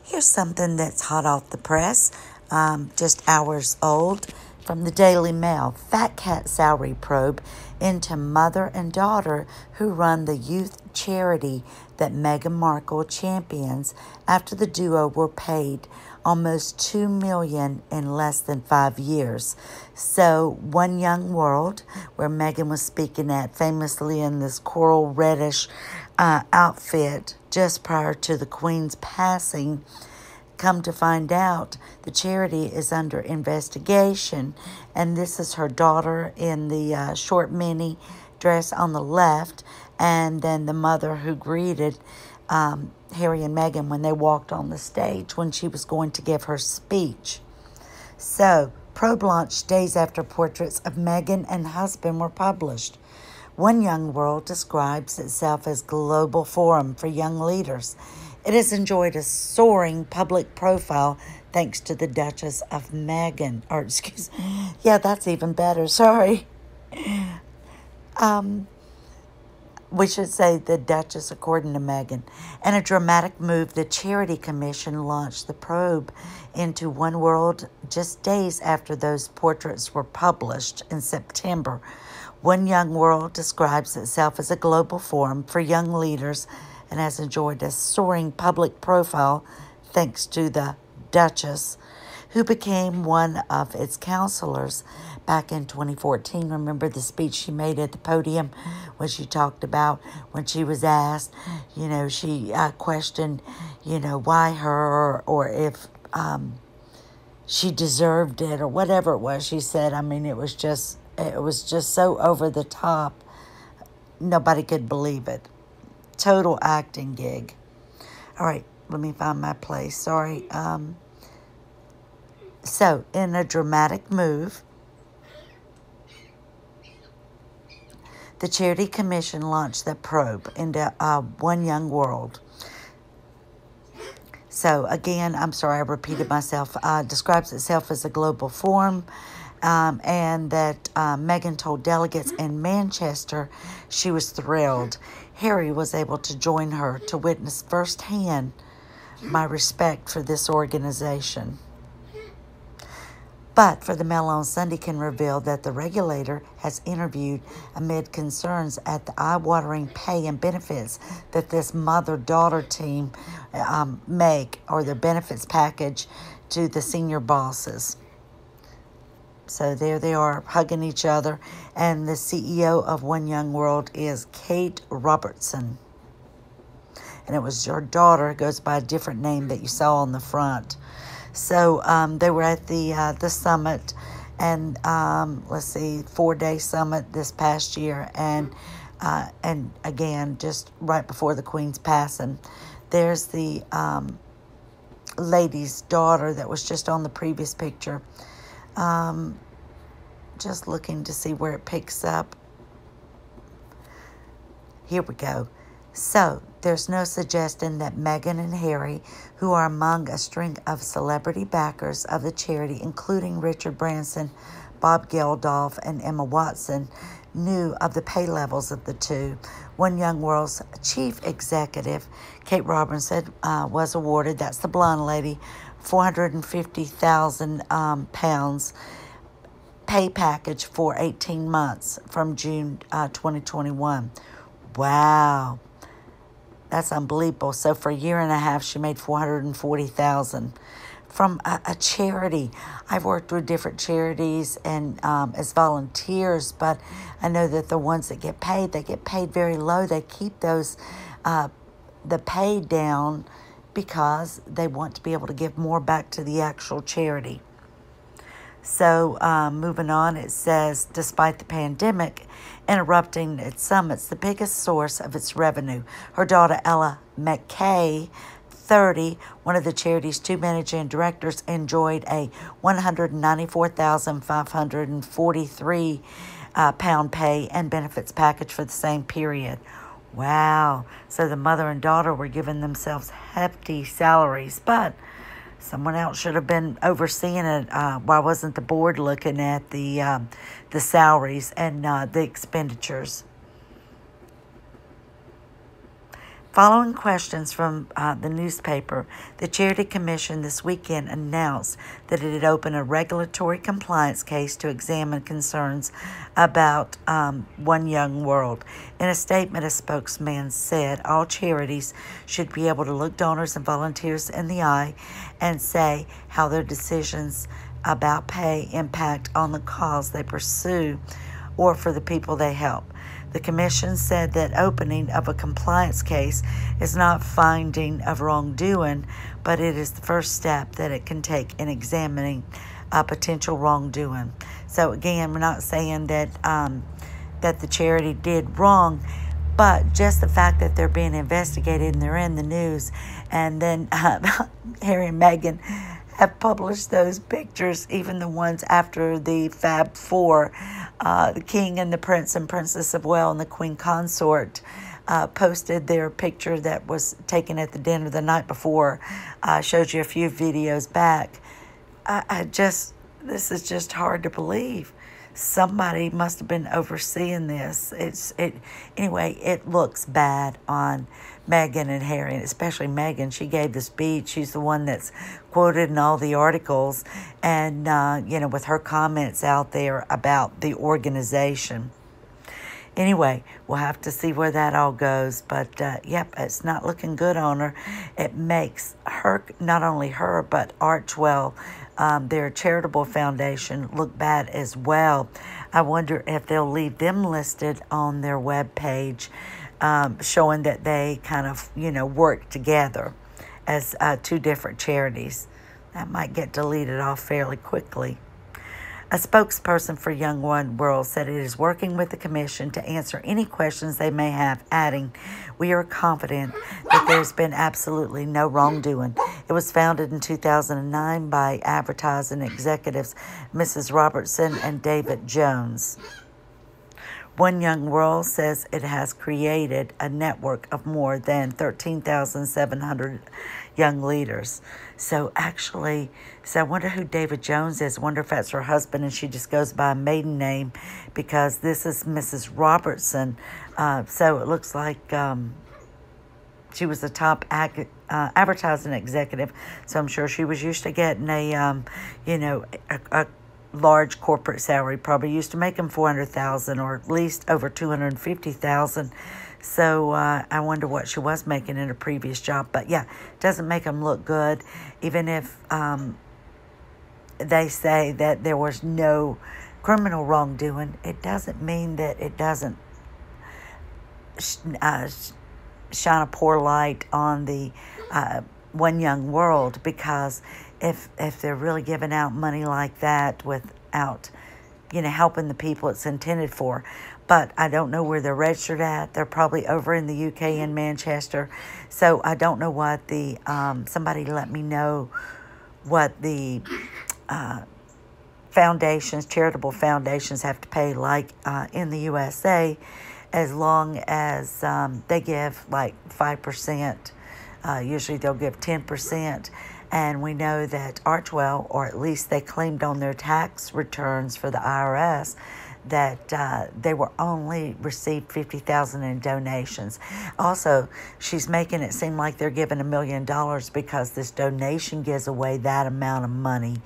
Here's something that's hot off the press, just hours old, from the Daily Mail. Fat Cat salary probe into mother and daughter who run the youth charity that Meghan Markle champions after the duo were paid almost $2 million in less than 5 years. So, One Young World, where Meghan was speaking at, famously in this coral reddish outfit just prior to the Queen's passing. Come to find out, the charity is under investigation, and this is her daughter in the short mini dress on the left, and then the mother who greeted Harry and Meghan when they walked on the stage when she was going to give her speech. So, probe launched days after portraits of Meghan and husband were published. One Young World describes itself as global forum for young leaders. It has enjoyed a soaring public profile thanks to the Duchess of Meghan. Yeah, that's even better. Sorry. We should say the Duchess, according to Meghan. And a dramatic move, the Charity Commission launched the probe into One World just days after those portraits were published in September. One Young World describes itself as a global forum for young leaders and has enjoyed a soaring public profile thanks to the Duchess, who became one of its counselors back in 2014. Remember the speech she made at the podium when she talked about when she was asked, she questioned, why her or if she deserved it or whatever it was she said. I mean, it was just so over the top. Nobody could believe it. Total acting gig. All right, let me find my place. Sorry. So, in a dramatic move, the Charity Commission launched the probe into One Young World. So, again, I'm sorry I repeated myself. Describes itself as a global forum. And that Meghan told delegates in Manchester she was thrilled. Harry was able to join her to witness firsthand my respect for this organization. But for the Mail on Sunday can reveal that the regulator has interviewed amid concerns at the eye-watering pay and benefits that this mother-daughter team make, or their benefits package to the senior bosses. So there they are, hugging each other. And the CEO of One Young World is Kate Robertson. And it was her daughter, goes by a different name that you saw on the front. So they were at the summit, and 4-day summit this past year. And again, just right before the Queen's passing, there's the lady's daughter that was just on the previous picture. Just looking to see where it picks up. Here we go. So, there's no suggestion that Meghan and Harry, who are among a string of celebrity backers of the charity, including Richard Branson, Bob Geldof, and Emma Watson, knew of the pay levels of the two. One Young World's chief executive, Kate Robertson, was awarded, that's the blonde lady, £450,000 pay package for 18 months from June 2021. Wow. That's unbelievable. So for a year and a half, she made $440,000 from a charity. I've worked with different charities and as volunteers, but I know that the ones that get paid, they get paid very low. They keep those the pay down because they want to be able to give more back to the actual charity. So moving on, it says, despite the pandemic interrupting its summits, the biggest source of its revenue, her daughter Ella McKay, 30, one of the charity's two managing directors, enjoyed a £194,543 pound pay and benefits package for the same period. Wow. So the mother and daughter were giving themselves hefty salaries, but someone else should have been overseeing it. Why wasn't the board looking at the salaries and the expenditures? Following questions from the newspaper, the Charity Commission this weekend announced that it had opened a regulatory compliance case to examine concerns about One Young World. In a statement, a spokesman said all charities should be able to look donors and volunteers in the eye and say how their decisions about pay impact on the cause they pursue or for the people they help. The Commission said that opening of a compliance case is not finding of wrongdoing, but it is the first step that it can take in examining potential wrongdoing. So again, we're not saying that that the charity did wrong, but just the fact that they're being investigated and they're in the news, and then Harry and Meghan have published those pictures, even the ones after the Fab Four, the King and the Prince and Princess of Wales and the Queen Consort posted their picture that was taken at the dinner the night before. Showed you a few videos back. This is just hard to believe. Somebody must have been overseeing this. Anyway, it looks bad on Meghan and Harry, and especially Meghan. She gave the speech. She's the one that's quoted in all the articles, and with her comments out there about the organization. Anyway, we'll have to see where that all goes, but yep, it's not looking good on her. It makes her, not only her, but Archewell, their charitable foundation, look bad as well. I wonder if they'll leave them listed on their webpage, showing that they kind of, work together as two different charities. That might get deleted off fairly quickly. A spokesperson for Young One World said it is working with the Commission to answer any questions they may have, adding, "We are confident that there's been absolutely no wrongdoing." It was founded in 2009 by advertising executives Mrs. Robertson and David Jones. One Young World says it has created a network of more than 13,700 young leaders. So I wonder who David Jones is. I wonder if that's her husband and she just goes by a maiden name, because this is Mrs. Robertson. So it looks like she was a top advertising executive. So I'm sure she was used to getting a large corporate salary, probably used to making $400,000 or at least over $250,000. So I wonder what she was making in her previous job. But yeah, doesn't make them look good. Even if they say that there was no criminal wrongdoing, it doesn't mean that it doesn't shine a poor light on the One Young World, because if they're really giving out money like that without, helping the people it's intended for. But I don't know where they're registered at. They're probably over in the UK in Manchester. So I don't know what the, somebody let me know what the charitable foundations have to pay, like in the USA, as long as they give like 5%. Usually they'll give 10%. And we know that Archewell, or at least they claimed on their tax returns for the IRS, that they were only received $50,000 in donations. Also, she's making it seem like they're giving $1 million because this donation gives away that amount of money.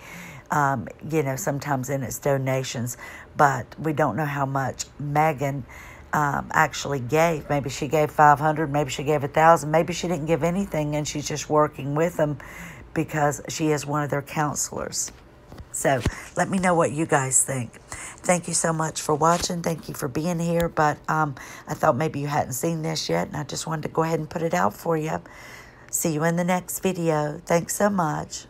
Sometimes in its donations, but we don't know how much Meghan actually gave. Maybe she gave $500, maybe she gave $1,000, maybe she didn't give anything, and she's just working with them because she is one of their counselors. So let me know what you guys think. Thank you so much for watching. Thank you for being here. But I thought maybe you hadn't seen this yet, and I just wanted to go ahead and put it out for you. See you in the next video. Thanks so much.